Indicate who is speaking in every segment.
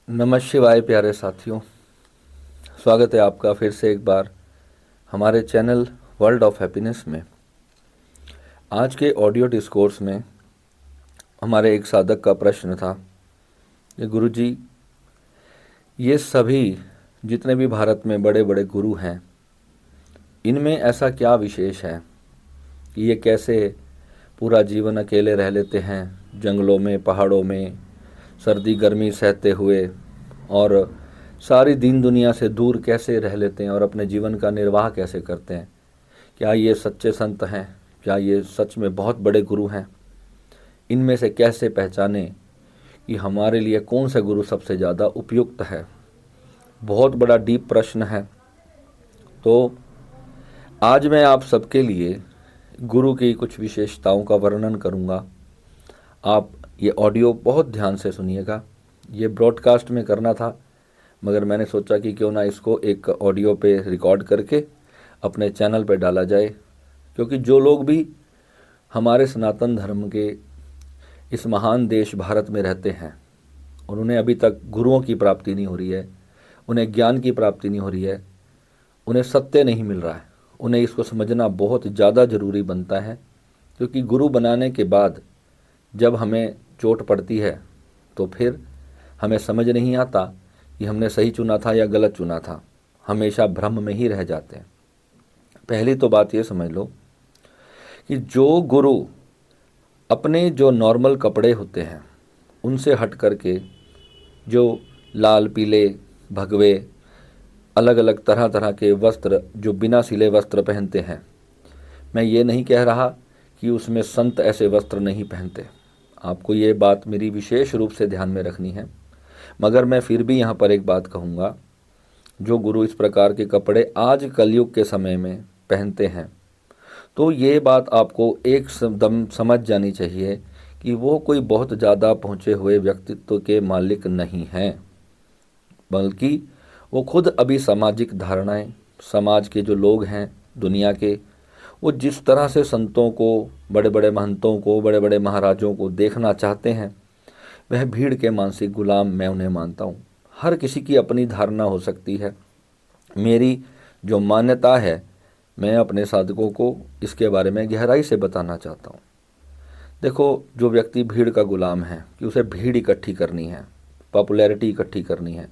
Speaker 1: नमः शिवाय प्यारे साथियों। स्वागत है आपका फिर से एक बार हमारे चैनल वर्ल्ड ऑफ हैप्पीनेस में। आज के ऑडियो डिस्कोर्स में हमारे एक साधक का प्रश्न था कि गुरुजी, ये सभी जितने भी भारत में बड़े बड़े गुरु हैं, इनमें ऐसा क्या विशेष है कि ये कैसे पूरा जीवन अकेले रह लेते हैं, जंगलों में, पहाड़ों में, सर्दी गर्मी सहते हुए, और सारी दीन दुनिया से दूर कैसे रह लेते हैं और अपने जीवन का निर्वाह कैसे करते हैं। क्या ये सच्चे संत हैं? क्या ये सच में बहुत बड़े गुरु हैं? इनमें से कैसे पहचाने कि हमारे लिए कौन सा गुरु सबसे ज़्यादा उपयुक्त है? बहुत बड़ा डीप प्रश्न है। तो आज मैं आप सबके लिए गुरु की कुछ विशेषताओं का वर्णन करूंगा। आप ये ऑडियो बहुत ध्यान से सुनिएगा। ये ब्रॉडकास्ट में करना था, मगर मैंने सोचा कि क्यों ना इसको एक ऑडियो पे रिकॉर्ड करके अपने चैनल पे डाला जाए, क्योंकि जो लोग भी हमारे सनातन धर्म के इस महान देश भारत में रहते हैं और उन्हें अभी तक गुरुओं की प्राप्ति नहीं हो रही है, उन्हें ज्ञान की प्राप्ति नहीं हो रही है, उन्हें सत्य नहीं मिल रहा है, उन्हें इसको समझना बहुत ज़्यादा ज़रूरी बनता है। क्योंकि गुरु बनाने के बाद जब हमें चोट पड़ती है तो फिर हमें समझ नहीं आता कि हमने सही चुना था या गलत चुना था। हमेशा भ्रम में ही रह जाते हैं। पहली तो बात ये समझ लो कि जो गुरु अपने जो नॉर्मल कपड़े होते हैं उनसे हट करके जो लाल पीले भगवे अलग अलग तरह तरह के वस्त्र, जो बिना सिले वस्त्र पहनते हैं, मैं ये नहीं कह रहा कि उसमें संत ऐसे वस्त्र नहीं पहनते। आपको ये बात मेरी विशेष रूप से ध्यान में रखनी है। मगर मैं फिर भी यहाँ पर एक बात कहूँगा, जो गुरु इस प्रकार के कपड़े आज कलयुग के समय में पहनते हैं, तो ये बात आपको एक दम समझ जानी चाहिए कि वो कोई बहुत ज़्यादा पहुँचे हुए व्यक्तित्व के मालिक नहीं हैं, बल्कि वो खुद अभी सामाजिक धारणाएं, समाज के जो लोग हैं दुनिया के, वो जिस तरह से संतों को, बड़े बड़े महंतों को, बड़े बड़े महाराजों को देखना चाहते हैं, वह भीड़ के मानसिक गुलाम मैं उन्हें मानता हूँ। हर किसी की अपनी धारणा हो सकती है। मेरी जो मान्यता है, मैं अपने साधकों को इसके बारे में गहराई से बताना चाहता हूँ। देखो, जो व्यक्ति भीड़ का गुलाम है कि उसे भीड़ इकट्ठी करनी है, पॉपुलैरिटी इकट्ठी करनी है,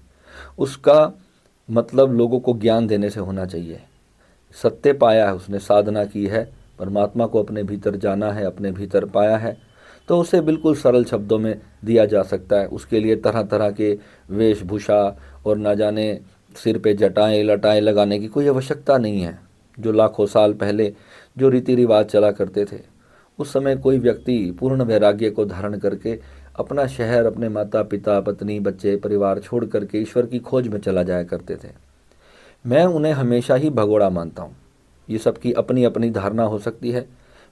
Speaker 1: उसका मतलब लोगों को ज्ञान देने से होना चाहिए। सत्य पाया है, उसने साधना की है, परमात्मा को अपने भीतर जाना है, अपने भीतर पाया है, तो उसे बिल्कुल सरल शब्दों में दिया जा सकता है। उसके लिए तरह तरह के वेशभूषा और ना जाने सिर पे जटाएं लटाएं लगाने की कोई आवश्यकता नहीं है। जो लाखों साल पहले जो रीति रिवाज चला करते थे, उस समय कोई व्यक्ति पूर्ण वैराग्य को धारण करके अपना शहर, अपने माता पिता, पत्नी, बच्चे, परिवार छोड़ करके ईश्वर की खोज में चला जाया करते थे। मैं उन्हें हमेशा ही भगोड़ा मानता हूँ। ये सबकी अपनी अपनी धारणा हो सकती है।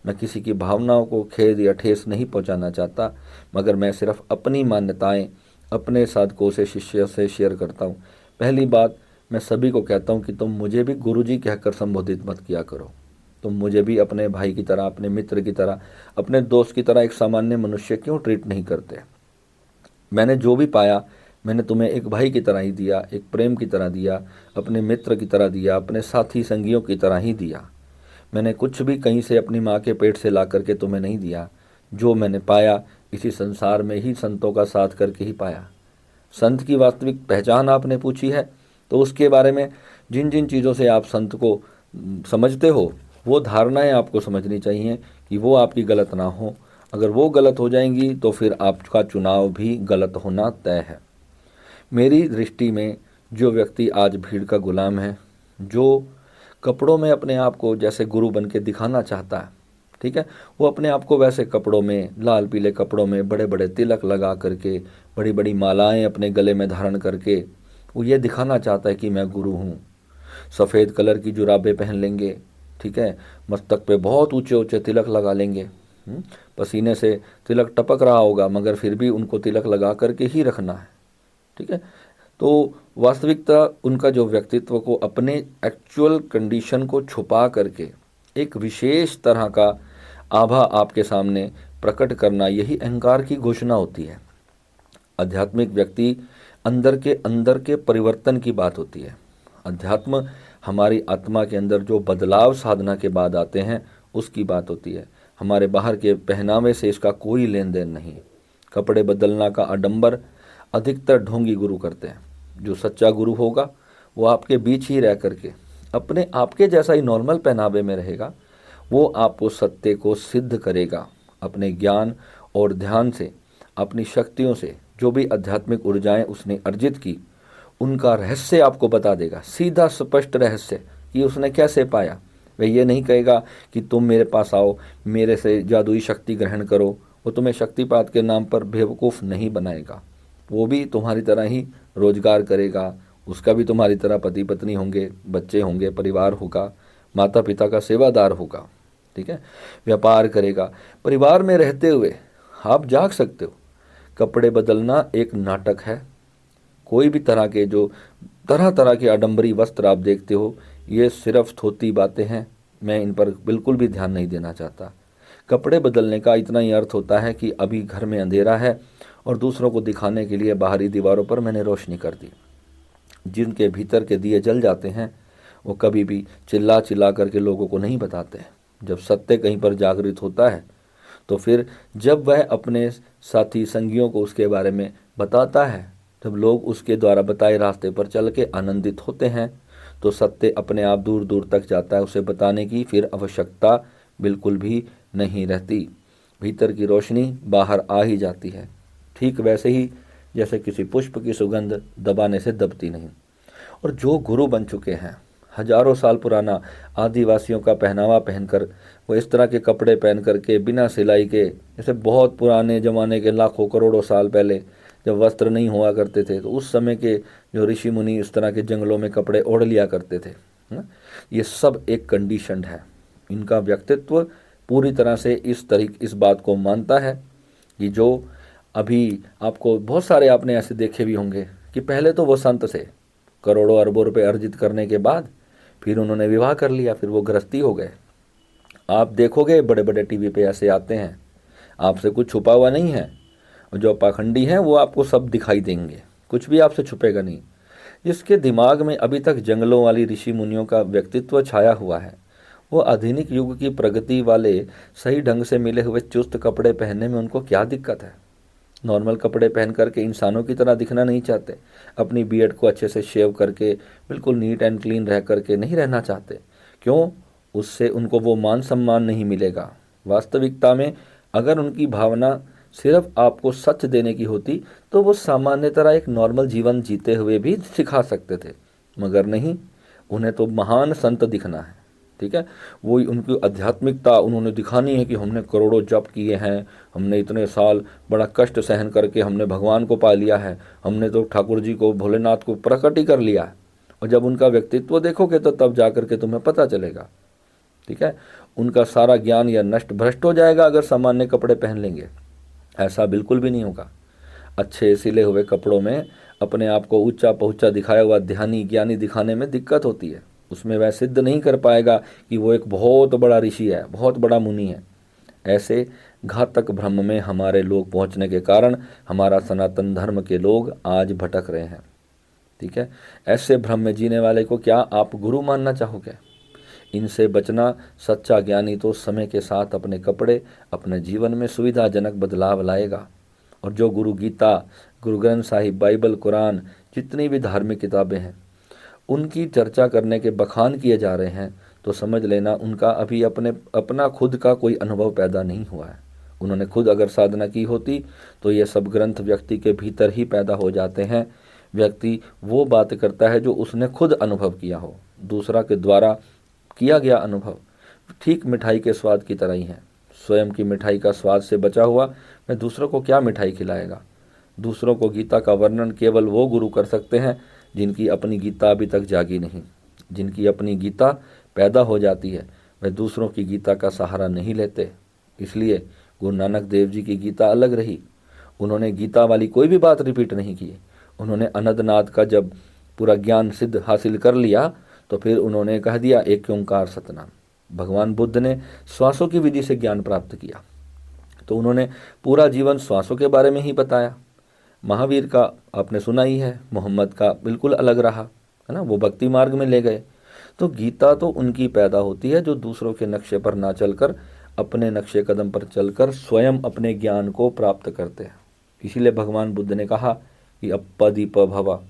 Speaker 1: मैं किसी की भावनाओं को खेद या ठेस नहीं पहुँचाना चाहता, मगर मैं सिर्फ अपनी मान्यताएं अपने साधकों से, शिष्य से शेयर करता हूँ। पहली बात, मैं सभी को कहता हूँ कि तुम मुझे भी गुरुजी कहकर संबोधित मत किया करो। तुम मुझे भी अपने भाई की तरह, अपने मित्र की तरह, अपने दोस्त की तरह एक सामान्य मनुष्य क्यों ट्रीट नहीं करते? मैंने जो भी पाया, मैंने तुम्हें एक भाई की तरह ही दिया, एक प्रेम की तरह दिया, अपने मित्र की तरह दिया, अपने साथी संगियों की तरह ही दिया। मैंने कुछ भी कहीं से अपनी माँ के पेट से ला करके तुम्हें नहीं दिया। जो मैंने पाया, इसी संसार में ही संतों का साथ करके ही पाया। संत की वास्तविक पहचान आपने पूछी है, तो उसके बारे में जिन जिन चीज़ों से आप संत को समझते हो, वो धारणाएं आपको समझनी चाहिए कि वो आपकी गलत ना हो। अगर वो गलत हो जाएंगी तो फिर आपका चुनाव भी गलत होना तय है। मेरी दृष्टि में जो व्यक्ति आज भीड़ का गुलाम है, जो कपड़ों में अपने आप को जैसे गुरु बन के दिखाना चाहता है, ठीक है, वो अपने आप को वैसे कपड़ों में, लाल पीले कपड़ों में, बड़े बड़े तिलक लगा करके, बड़ी बड़ी मालाएं अपने गले में धारण करके वो ये दिखाना चाहता है कि मैं गुरु हूँ। सफ़ेद कलर की जुराबें पहन लेंगे, ठीक है, मस्तक पे बहुत ऊंचे ऊंचे तिलक लगा लेंगे। पसीने से तिलक टपक रहा होगा, मगर फिर भी उनको तिलक लगा करके ही रखना है, ठीक है। तो वास्तविकता, उनका जो व्यक्तित्व को अपने एक्चुअल कंडीशन को छुपा करके एक विशेष तरह का आभा आपके सामने प्रकट करना, यही अहंकार की घोषणा होती है। आध्यात्मिक व्यक्ति अंदर के परिवर्तन की बात होती है। अध्यात्म हमारी आत्मा के अंदर जो बदलाव साधना के बाद आते हैं उसकी बात होती है। हमारे बाहर के पहनावे से इसका कोई लेन देन नहीं। कपड़े बदलना का आडंबर अधिकतर ढोंगी गुरु करते हैं। जो सच्चा गुरु होगा वो आपके बीच ही रह करके अपने आपके जैसा ही नॉर्मल पहनावे में रहेगा। वो आपको सत्य को सिद्ध करेगा अपने ज्ञान और ध्यान से, अपनी शक्तियों से। जो भी आध्यात्मिक ऊर्जाएं उसने अर्जित की उनका रहस्य आपको बता देगा, सीधा स्पष्ट रहस्य कि उसने कैसे पाया। वह ये नहीं कहेगा कि तुम मेरे पास आओ, मेरे से जादुई शक्ति ग्रहण करो। वो तुम्हें शक्तिपात के नाम पर बेवकूफ़ नहीं बनाएगा। वो भी तुम्हारी तरह ही रोजगार करेगा, उसका भी तुम्हारी तरह पति पत्नी होंगे, बच्चे होंगे, परिवार होगा, माता पिता का सेवादार होगा, ठीक है, व्यापार करेगा। परिवार में रहते हुए आप जाग सकते हो। कपड़े बदलना एक नाटक है। कोई भी तरह के जो तरह तरह के आडंबरी वस्त्र आप देखते हो, ये सिर्फ थोती बातें हैं। मैं इन पर बिल्कुल भी ध्यान नहीं देना चाहता। कपड़े बदलने का इतना ही अर्थ होता है कि अभी घर में अंधेरा है और दूसरों को दिखाने के लिए बाहरी दीवारों पर मैंने रोशनी कर दी। जिनके भीतर के दिए जल जाते हैं वो कभी भी चिल्ला चिल्ला करके लोगों को नहीं बताते। जब सत्य कहीं पर जागृत होता है तो फिर जब वह अपने साथी संगियों को उसके बारे में बताता है, जब लोग उसके द्वारा बताए रास्ते पर चल के आनंदित होते हैं, तो सत्य अपने आप दूर दूर तक जाता है। उसे बताने की फिर आवश्यकता बिल्कुल भी नहीं रहती। भीतर की रोशनी बाहर आ ही जाती है। ठीक वैसे ही जैसे किसी पुष्प की सुगंध दबाने से दबती नहीं। और जो गुरु बन चुके हैं, हजारों साल पुराना आदिवासियों का पहनावा पहनकर, वो इस तरह के कपड़े पहन करके बिना सिलाई के, जैसे बहुत पुराने ज़माने के लाखों करोड़ों साल पहले जब वस्त्र नहीं हुआ करते थे तो उस समय के जो ऋषि मुनि इस तरह के जंगलों में कपड़े ओढ़ लिया करते थे। ये सब एक कंडीशन है। इनका व्यक्तित्व पूरी तरह से इस बात को मानता है कि जो अभी आपको बहुत सारे आपने ऐसे देखे भी होंगे कि पहले तो वो संत से करोड़ों अरबों रुपए अर्जित करने के बाद फिर उन्होंने विवाह कर लिया, फिर वो गृहस्थी हो गए। आप देखोगे बड़े बड़े टीवी पे ऐसे आते हैं, आपसे कुछ छुपा हुआ नहीं है। और जो पाखंडी हैं वो आपको सब दिखाई देंगे, कुछ भी आपसे छुपेगा नहीं। जिसके दिमाग में अभी तक जंगलों वाली ऋषि मुनियों का व्यक्तित्व छाया हुआ है, वो आधुनिक युग की प्रगति वाले सही ढंग से मिले हुए चुस्त कपड़े पहनने में उनको क्या दिक्कत है। नॉर्मल कपड़े पहन करके इंसानों की तरह दिखना नहीं चाहते। अपनी बीएड को अच्छे से शेव करके बिल्कुल नीट एंड क्लीन रह करके नहीं रहना चाहते। क्यों? उससे उनको वो मान सम्मान नहीं मिलेगा। वास्तविकता में अगर उनकी भावना सिर्फ आपको सच देने की होती तो वो सामान्य तरह एक नॉर्मल जीवन जीते हुए भी सिखा सकते थे, मगर नहीं, उन्हें तो महान संत दिखना है। ठीक है, वो उनकी आध्यात्मिकता उन्होंने दिखानी है कि हमने करोड़ों जप किए हैं, हमने इतने साल बड़ा कष्ट सहन करके हमने भगवान को पा लिया है, हमने तो ठाकुर जी को, भोलेनाथ को प्रकट ही कर लिया है। और जब उनका व्यक्तित्व देखोगे तो तब जा करके तुम्हें पता चलेगा। ठीक है, उनका सारा ज्ञान या नष्ट भ्रष्ट हो जाएगा अगर सामान्य कपड़े पहन लेंगे। ऐसा बिल्कुल भी नहीं होगा। अच्छे सिले हुए कपड़ों में अपने आप को ऊंचा पहुंचा दिखाया हुआ ध्यानी ज्ञानी दिखाने में दिक्कत होती है। उसमें वह सिद्ध नहीं कर पाएगा कि वो एक बहुत बड़ा ऋषि है, बहुत बड़ा मुनि है। ऐसे घातक भ्रम में हमारे लोग पहुंचने के कारण हमारा सनातन धर्म के लोग आज भटक रहे हैं। ठीक है, ऐसे भ्रम में जीने वाले को क्या आप गुरु मानना चाहोगे? इनसे बचना सच्चा ज्ञानी तो समय के साथ अपने कपड़े, अपने जीवन में सुविधाजनक बदलाव लाएगा। और जो गुरु गीता, गुरु ग्रंथ साहिब, बाइबल, कुरान, जितनी भी धार्मिक किताबें हैं उनकी चर्चा करने के बखान किए जा रहे हैं, तो समझ लेना उनका अभी अपना खुद का कोई अनुभव पैदा नहीं हुआ है। उन्होंने खुद अगर साधना की होती तो ये सब ग्रंथ व्यक्ति के भीतर ही पैदा हो जाते हैं। व्यक्ति वो बात करता है जो उसने खुद अनुभव किया हो। दूसरा के द्वारा किया गया अनुभव ठीक मिठाई के स्वाद की तरह ही है। स्वयं की मिठाई का स्वाद से बचा हुआ मैं दूसरों को क्या मिठाई खिलाएगा। दूसरों को गीता का वर्णन केवल वो गुरु कर सकते हैं जिनकी अपनी गीता अभी तक जागी नहीं। जिनकी अपनी गीता पैदा हो जाती है वह दूसरों की गीता का सहारा नहीं लेते। इसलिए गुरु नानक देव जी की गीता अलग रही। उन्होंने गीता वाली कोई भी बात रिपीट नहीं की। उन्होंने अनंतनाद का जब पूरा ज्ञान सिद्ध हासिल कर लिया तो फिर उन्होंने कह दिया एक ओंकार सतनाम। भगवान बुद्ध ने श्वासों की विधि से ज्ञान प्राप्त किया तो उन्होंने पूरा जीवन श्वासों के बारे में ही बताया। महावीर का आपने सुना ही है, मोहम्मद का बिल्कुल अलग रहा, है ना, वो भक्ति मार्ग में ले गए। तो गीता तो उनकी पैदा होती है जो दूसरों के नक्शे पर ना चलकर अपने नक्शे कदम पर चलकर स्वयं अपने ज्ञान को प्राप्त करते हैं। इसीलिए भगवान बुद्ध ने कहा कि अपदीप भवा,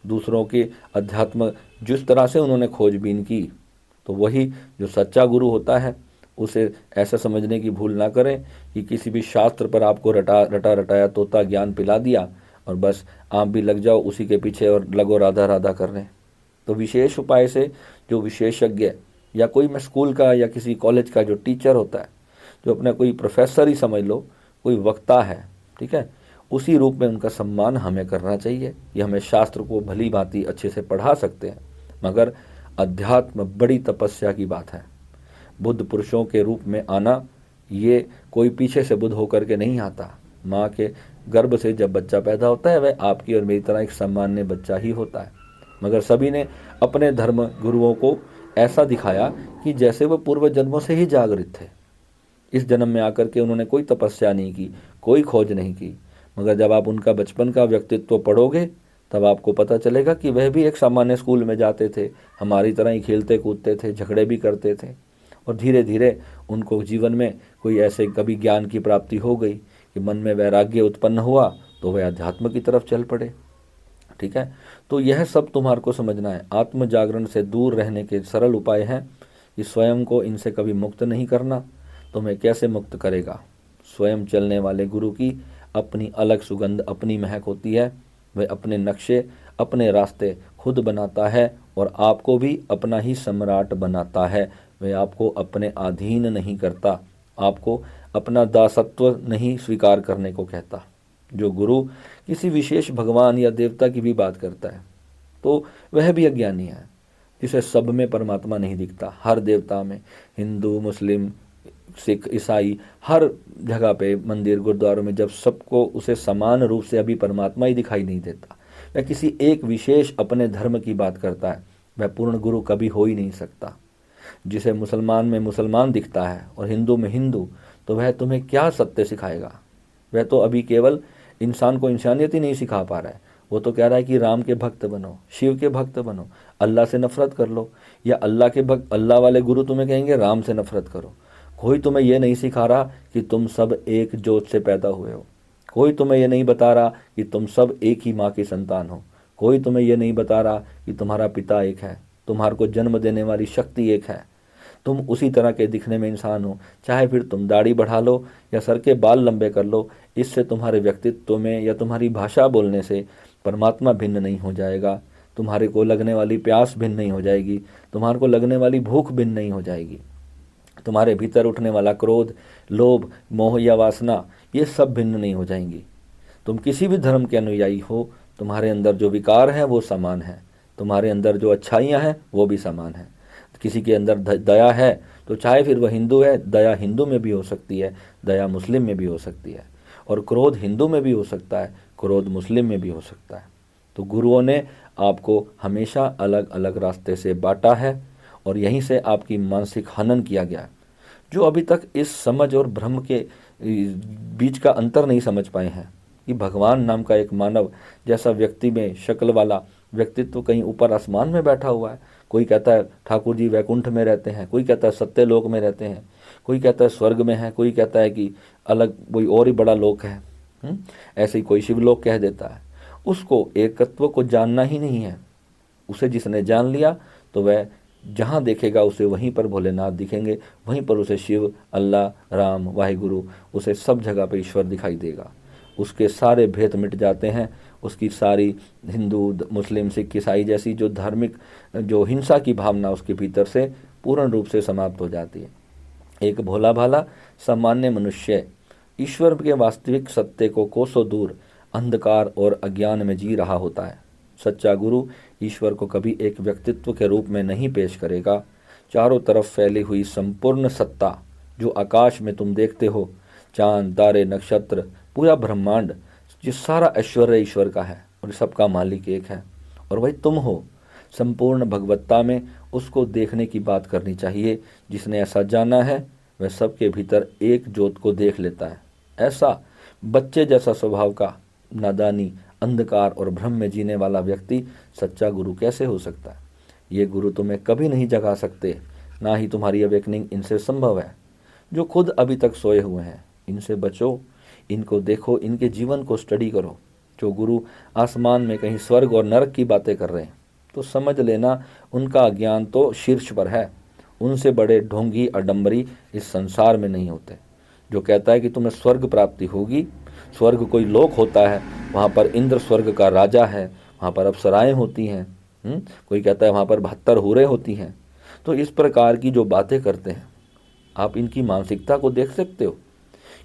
Speaker 1: दूसरों के अध्यात्म जिस तरह से उन्होंने खोजबीन की, तो वही जो सच्चा गुरु होता है उसे ऐसा समझने की भूल ना करें कि किसी भी शास्त्र पर आपको रटा रटाया तोता ज्ञान पिला दिया और बस आप भी लग जाओ उसी के पीछे और लगो राधा राधा करने। तो विशेष उपाय से जो विशेषज्ञ या कोई मैं स्कूल का या किसी कॉलेज का जो टीचर होता है, जो अपना कोई प्रोफेसर ही समझ लो, कोई वक्ता है, ठीक है, उसी रूप में उनका सम्मान हमें करना चाहिए। ये हमें शास्त्र को भली भांति अच्छे से पढ़ा सकते हैं, मगर अध्यात्म बड़ी तपस्या की बात है। बुद्ध पुरुषों के रूप में आना, ये कोई पीछे से बुद्ध होकर के नहीं आता। माँ के गर्भ से जब बच्चा पैदा होता है वह आपकी और मेरी तरह एक सामान्य बच्चा ही होता है, मगर सभी ने अपने धर्म गुरुओं को ऐसा दिखाया कि जैसे वह पूर्व जन्मों से ही जागृत थे। इस जन्म में आकर के उन्होंने कोई तपस्या नहीं की, कोई खोज नहीं की, मगर जब आप उनका बचपन का व्यक्तित्व पढ़ोगे तब आपको पता चलेगा कि वह भी एक सामान्य स्कूल में जाते थे, हमारी तरह ही खेलते कूदते थे, झगड़े भी करते थे, और धीरे धीरे उनको जीवन में कोई ऐसे कभी ज्ञान की प्राप्ति हो गई कि मन में वैराग्य उत्पन्न हुआ तो वह अध्यात्म की तरफ चल पड़े। ठीक है, तो यह सब तुम्हारे को समझना है। आत्म जागरण से दूर रहने के सरल उपाय हैं कि स्वयं को इनसे कभी मुक्त नहीं करना। तुम्हें कैसे मुक्त करेगा? स्वयं चलने वाले गुरु की अपनी अलग सुगंध, अपनी महक होती है। वह अपने नक्शे, अपने रास्ते खुद बनाता है और आपको भी अपना ही सम्राट बनाता है। वह आपको अपने अधीन नहीं करता, आपको अपना दासत्व नहीं स्वीकार करने को कहता। जो गुरु किसी विशेष भगवान या देवता की भी बात करता है तो वह भी अज्ञानी है, जिसे सब में परमात्मा नहीं दिखता। हर देवता में, हिंदू, मुस्लिम, सिख, ईसाई, हर जगह पे मंदिर गुरुद्वारों में जब सबको उसे समान रूप से अभी परमात्मा ही दिखाई नहीं देता, वह किसी एक विशेष अपने धर्म की बात करता है, वह पूर्ण गुरु कभी हो ही नहीं सकता। जिसे मुसलमान में मुसलमान दिखता है और हिंदू में हिंदू, तो वह तुम्हें क्या सत्य सिखाएगा? वह तो अभी केवल इंसान को इंसानियत ही नहीं सिखा पा रहा है। वो तो कह रहा है कि राम के भक्त बनो, शिव के भक्त बनो, अल्लाह से नफरत कर लो, या अल्लाह के भक्त, अल्लाह वाले गुरु तुम्हें कहेंगे राम से नफरत करो। कोई तुम्हें यह नहीं सिखा रहा कि तुम सब एक जोत से पैदा हुए हो। कोई तुम्हें यह नहीं बता रहा कि तुम सब एक ही माँ की संतान हो। कोई तुम्हें यह नहीं बता रहा कि तुम्हारा पिता एक है, तुम्हारे को जन्म देने वाली शक्ति एक है, तुम उसी तरह के दिखने में इंसान हो। चाहे फिर तुम दाढ़ी बढ़ा लो या सर के बाल लंबे कर लो, इससे तुम्हारे व्यक्तित्व में या तुम्हारी भाषा बोलने से परमात्मा भिन्न नहीं हो जाएगा। तुम्हारे को लगने वाली प्यास भिन्न नहीं हो जाएगी, तुम्हारे को लगने वाली भूख भिन्न नहीं हो जाएगी, तुम्हारे भीतर उठने वाला क्रोध, लोभ, मोह या वासना, ये सब भिन्न नहीं हो जाएंगी। तुम किसी भी धर्म के अनुयायी हो, तुम्हारे अंदर जो विकार हैं वो समान है, तुम्हारे अंदर जो अच्छाइयाँ हैं वो भी समान है। किसी के अंदर दया है तो चाहे फिर वह हिंदू है, दया हिंदू में भी हो सकती है, दया मुस्लिम में भी हो सकती है, और क्रोध हिंदू में भी हो सकता है, क्रोध मुस्लिम में भी हो सकता है। तो गुरुओं ने आपको हमेशा अलग अलग रास्ते से बांटा है और यहीं से आपकी मानसिक हनन किया गया। जो अभी तक इस समझ और भ्रम के बीच का अंतर नहीं समझ पाए हैं कि भगवान नाम का एक मानव जैसा व्यक्ति में शक्ल वाला व्यक्तित्व कहीं ऊपर आसमान में बैठा हुआ है। कोई कहता है ठाकुर जी वैकुंठ में रहते हैं, कोई कहता है सत्य लोक में रहते हैं, कोई कहता है स्वर्ग में है, कोई कहता है कि अलग कोई और ही बड़ा लोक है, ऐसे ही कोई शिवलोक कह देता है। उसको एकत्व को जानना ही नहीं है। उसे जिसने जान लिया तो वह जहाँ देखेगा उसे वहीं पर भोलेनाथ दिखेंगे, वहीं पर उसे शिव, अल्लाह, राम, वाहिगुरु, उसे सब जगह पर ईश्वर दिखाई देगा। उसके सारे भेद मिट जाते हैं। उसकी सारी हिंदू, मुस्लिम, सिख, ईसाई जैसी जो धार्मिक जो हिंसा की भावना उसके भीतर से पूर्ण रूप से समाप्त हो जाती है। एक भोला भाला सामान्य मनुष्य ईश्वर के वास्तविक सत्य को कोसों दूर अंधकार और अज्ञान में जी रहा होता है। सच्चा गुरु ईश्वर को कभी एक व्यक्तित्व के रूप में नहीं पेश करेगा। चारों तरफ फैली हुई संपूर्ण सत्ता जो आकाश में तुम देखते हो, चांद, तारे, नक्षत्र, पूरा ब्रह्मांड, ये सारा ऐश्वर्य ईश्वर का है और सबका मालिक एक है और वही तुम हो। संपूर्ण भगवत्ता में उसको देखने की बात करनी चाहिए। जिसने ऐसा जाना है वह सबके भीतर एक ज्योत को देख लेता है। ऐसा बच्चे जैसा स्वभाव का नादानी, अंधकार और भ्रम में जीने वाला व्यक्ति सच्चा गुरु कैसे हो सकता है? ये गुरु तुम्हें कभी नहीं जगा सकते, ना ही तुम्हारी अवेकनिंग इनसे संभव है। जो खुद अभी तक सोए हुए हैं, इनसे बचो, इनको देखो, इनके जीवन को स्टडी करो। जो गुरु आसमान में कहीं स्वर्ग और नरक की बातें कर रहे हैं, तो समझ लेना उनका ज्ञान तो शीर्ष पर है। उनसे बड़े ढोंगी अडम्बरी इस संसार में नहीं होते। जो कहता है कि तुम्हें स्वर्ग प्राप्ति होगी, स्वर्ग कोई लोक होता है, वहाँ पर इंद्र स्वर्ग का राजा है, वहाँ पर अप्सराएं होती हैं, कोई कहता है वहाँ पर 72 हूरें होती हैं। तो इस प्रकार की जो बातें करते हैं, आप इनकी मानसिकता को देख सकते हो।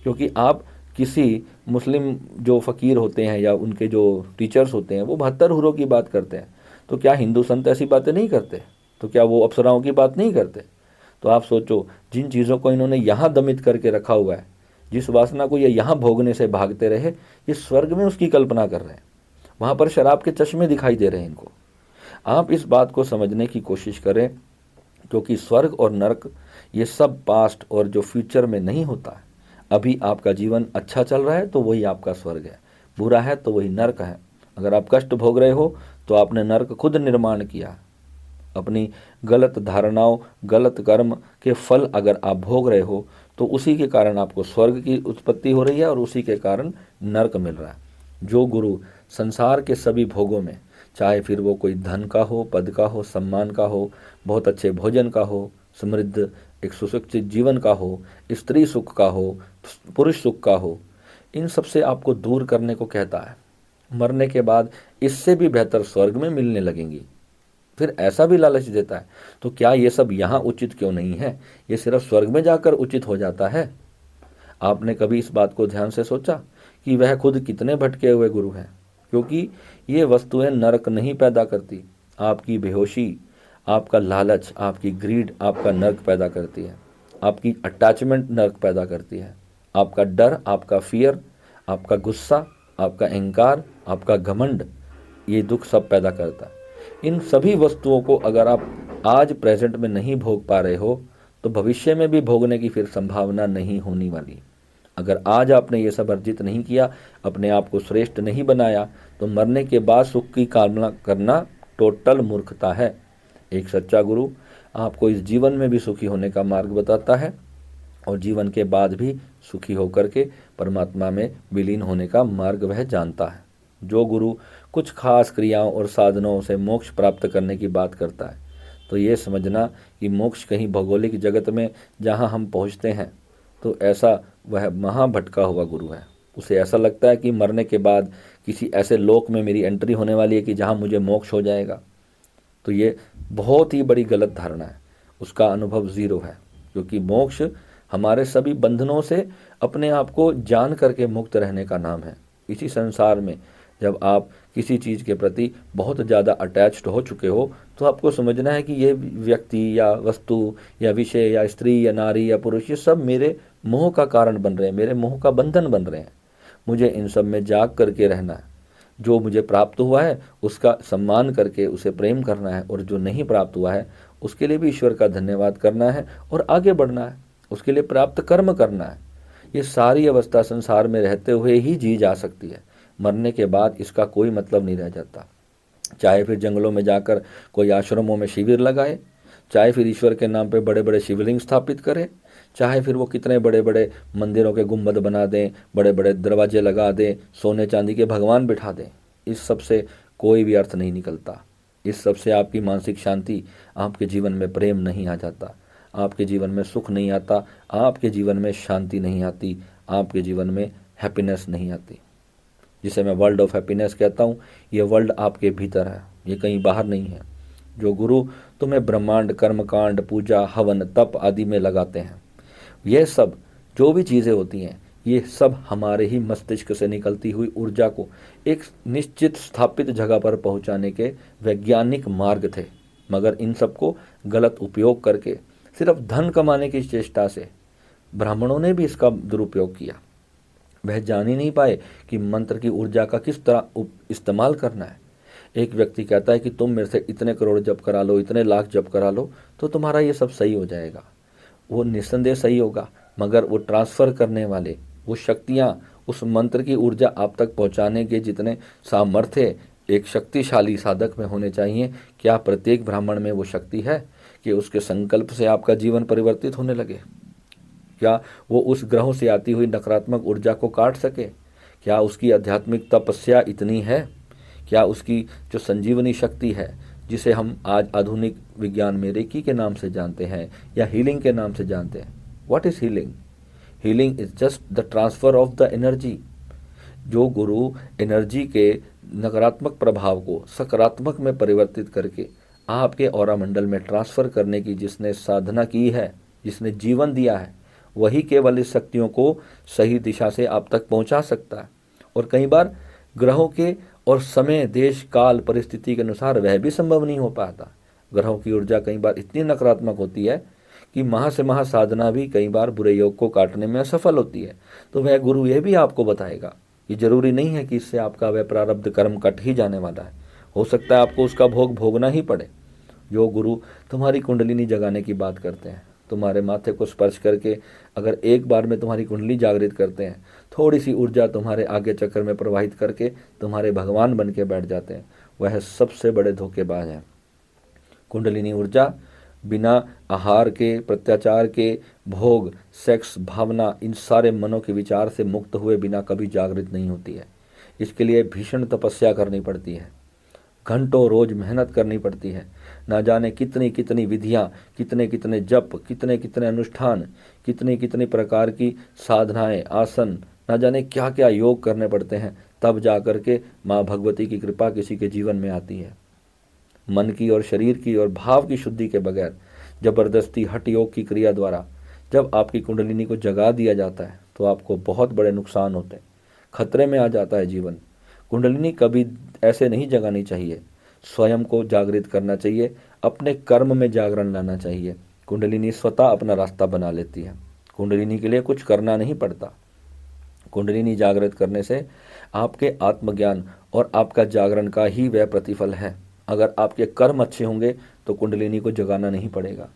Speaker 1: क्योंकि आप किसी मुस्लिम जो फ़कीर होते हैं या उनके जो टीचर्स होते हैं, वो 72 हूरों की बात करते हैं, तो क्या हिंदू संत ऐसी बातें नहीं करते? तो क्या वो अप्सराओं की बात नहीं करते? तो आप सोचो, जिन चीज़ों को इन्होंने यहाँ दमित करके रखा हुआ है, जिस वासना को ये यहाँ भोगने से भागते रहे, ये स्वर्ग में उसकी कल्पना कर रहे हैं। वहाँ पर शराब के चश्मे दिखाई दे रहे हैं इनको। आप इस बात को समझने की कोशिश करें, क्योंकि स्वर्ग और नरक ये सब पास्ट और जो फ्यूचर में नहीं होता है। अभी आपका जीवन अच्छा चल रहा है तो वही आपका स्वर्ग है, बुरा है तो वही नरक है। अगर आप कष्ट भोग रहे हो तो आपने नरक खुद निर्माण किया। अपनी गलत धारणाओं, गलत कर्म के फल अगर आप भोग रहे हो तो उसी के कारण आपको स्वर्ग की उत्पत्ति हो रही है और उसी के कारण नरक मिल रहा है। जो गुरु संसार के सभी भोगों में, चाहे फिर वो कोई धन का हो, पद का हो, सम्मान का हो, बहुत अच्छे भोजन का हो, समृद्ध एक सुशिक्षित जीवन का हो, स्त्री सुख का हो, पुरुष सुख का हो, इन सब से आपको दूर करने को कहता है। मरने के बाद इससे भी बेहतर स्वर्ग में मिलने लगेंगी। फिर ऐसा भी लालच देता है, तो क्या ये सब यहाँ उचित क्यों नहीं है? ये सिर्फ स्वर्ग में जाकर उचित हो जाता है। आपने कभी इस बात को ध्यान से सोचा कि वह खुद कितने भटके हुए गुरु हैं? क्योंकि ये वस्तुएं नरक नहीं पैदा करती। आपकी बेहोशी, आपका लालच, आपकी ग्रीड आपका नरक पैदा करती है। आपकी अटैचमेंट नरक पैदा करती है। आपका डर, आपका फियर, आपका गुस्सा, आपका अहंकार, आपका घमंड, ये दुख सब पैदा करता है। इन सभी वस्तुओं को अगर आप आज प्रेजेंट में नहीं भोग पा रहे हो तो भविष्य में भी भोगने की फिर संभावना नहीं होने वाली। अगर आज आपने ये सब अर्जित नहीं किया, अपने आप को श्रेष्ठ नहीं बनाया, तो मरने के बाद सुख की कामना करना टोटल मूर्खता है। एक सच्चा गुरु आपको इस जीवन में भी सुखी होने का मार्ग बताता है और जीवन के बाद भी सुखी होकर के परमात्मा में विलीन होने का मार्ग वह जानता है। जो गुरु कुछ खास क्रियाओं और साधनों से मोक्ष प्राप्त करने की बात करता है, तो ये समझना कि मोक्ष कहीं भौगोलिक जगत में जहाँ हम पहुँचते हैं, तो ऐसा वह महा भटका हुआ गुरु है। उसे ऐसा लगता है कि मरने के बाद किसी ऐसे लोक में मेरी एंट्री होने वाली है कि जहाँ मुझे मोक्ष हो जाएगा। तो ये बहुत ही बड़ी गलत धारणा है। उसका अनुभव ज़ीरो है, क्योंकि मोक्ष हमारे सभी बंधनों से अपने आप को जान करके मुक्त रहने का नाम है। इसी संसार में जब आप किसी चीज़ के प्रति बहुत ज़्यादा अटैच्ड हो चुके हो, तो आपको समझना है कि ये व्यक्ति या वस्तु या विषय या स्त्री या नारी या पुरुष, ये सब मेरे मोह का कारण बन रहे हैं, मेरे मोह का बंधन बन रहे हैं। मुझे इन सब में जाग करके रहना है। जो मुझे प्राप्त हुआ है उसका सम्मान करके उसे प्रेम करना है, और जो नहीं प्राप्त हुआ है उसके लिए भी ईश्वर का धन्यवाद करना है और आगे बढ़ना है, उसके लिए प्राप्त कर्म करना है। ये सारी अवस्था संसार में रहते हुए ही जी जा सकती है। मरने के बाद इसका कोई मतलब नहीं रह जाता। चाहे फिर जंगलों में जाकर कोई आश्रमों में शिविर लगाए, चाहे फिर ईश्वर के नाम पे बड़े बड़े शिवलिंग स्थापित करे, चाहे फिर वो कितने बड़े बड़े मंदिरों के गुंबद बना दें, बड़े बड़े दरवाजे लगा दें, सोने चांदी के भगवान बिठा दें, इस सब से कोई भी अर्थ नहीं निकलता। इस सब से आपकी मानसिक शांति, आपके जीवन में प्रेम नहीं आ जाता, आपके जीवन में सुख नहीं आता, आपके जीवन में शांति नहीं आती, आपके जीवन में हैप्पीनेस नहीं आती, जिसे मैं वर्ल्ड ऑफ हैप्पीनेस कहता हूँ। ये वर्ल्ड आपके भीतर है, ये कहीं बाहर नहीं है। जो गुरु तुम्हें ब्रह्मांड, कर्मकांड, पूजा, हवन, तप आदि में लगाते हैं, यह सब जो भी चीज़ें होती हैं, ये सब हमारे ही मस्तिष्क से निकलती हुई ऊर्जा को एक निश्चित स्थापित जगह पर पहुंचाने के वैज्ञानिक मार्ग थे। मगर इन सब को गलत उपयोग करके सिर्फ धन कमाने की चेष्टा से ब्राह्मणों ने भी इसका दुरुपयोग किया। वह जान ही नहीं पाए कि मंत्र की ऊर्जा का किस तरह इस्तेमाल करना है। एक व्यक्ति कहता है कि तुम मेरे से इतने करोड़ जप करा लो, इतने लाख जप करा लो, तो तुम्हारा ये सब सही हो जाएगा। वो निस्संदेह सही होगा, मगर वो ट्रांसफ़र करने वाले, वो शक्तियाँ उस मंत्र की ऊर्जा आप तक पहुंचाने के जितने सामर्थ्य एक शक्तिशाली साधक में होने चाहिए, क्या प्रत्येक ब्राह्मण में वो शक्ति है कि उसके संकल्प से आपका जीवन परिवर्तित होने लगे? क्या वो उस ग्रहों से आती हुई नकारात्मक ऊर्जा को काट सके? क्या उसकी आध्यात्मिक तपस्या इतनी है? क्या उसकी जो संजीवनी शक्ति है, जिसे हम आज आधुनिक विज्ञान में रेकी के नाम से जानते हैं या हीलिंग के नाम से जानते हैं? What is healing? Healing is just the transfer of the energy. जो गुरु एनर्जी के नकारात्मक प्रभाव को सकारात्मक में परिवर्तित करके आपके ऑरा मंडल में ट्रांसफर करने की जिसने साधना की है, जिसने जीवन दिया है, वही केवल इस शक्तियों को सही दिशा से आप तक पहुंचा सकता है। और कई बार ग्रहों के और समय, देश, काल, परिस्थिति के अनुसार वह भी संभव नहीं हो पाता। ग्रहों की ऊर्जा कई बार इतनी नकारात्मक होती है कि महा से महा साधना भी कई बार बुरे योग को काटने में असफल होती है। तो वह गुरु यह भी आपको बताएगा कि जरूरी नहीं है कि इससे आपका वह प्रारब्ध कर्म कट ही जाने वाला है, हो सकता है आपको उसका भोग भोगना ही पड़े। जो गुरु तुम्हारी कुंडलिनी जगाने की बात करते हैं, तुम्हारे माथे को स्पर्श करके अगर एक बार में तुम्हारी कुंडली जागृत करते हैं, थोड़ी सी ऊर्जा तुम्हारे आगे चक्कर में प्रवाहित करके तुम्हारे भगवान बन के बैठ जाते हैं, वह सबसे बड़े धोखेबाज हैं। कुंडलिनी ऊर्जा बिना आहार के, प्रत्याचार के, भोग, सेक्स, भावना, इन सारे मनों के विचार से मुक्त हुए बिना कभी जागृत नहीं होती है। इसके लिए भीषण तपस्या करनी पड़ती है, घंटों रोज मेहनत करनी पड़ती है, ना जाने कितनी कितनी विधियाँ, कितने कितने जप, कितने कितने अनुष्ठान, कितनी कितनी प्रकार की साधनाएं, आसन, ना जाने क्या क्या योग करने पड़ते हैं, तब जा कर के माँ भगवती की कृपा किसी के जीवन में आती है। मन की और शरीर की और भाव की शुद्धि के बगैर जबरदस्ती हठ योग की क्रिया द्वारा जब आपकी कुंडलिनी को जगा दिया जाता है तो आपको बहुत बड़े नुकसान होते हैं, खतरे में आ जाता है जीवन। कुंडलिनी कभी ऐसे नहीं जगानी चाहिए, स्वयं को जागृत करना चाहिए, अपने कर्म में जागरण लाना चाहिए। कुंडलिनी स्वतः अपना रास्ता बना लेती है, कुंडलिनी के लिए कुछ करना नहीं पड़ता। कुंडलिनी जागृत करने से आपके आत्मज्ञान और आपका जागरण का ही वह प्रतिफल है। अगर आपके कर्म अच्छे होंगे तो कुंडलिनी को जगाना नहीं पड़ेगा।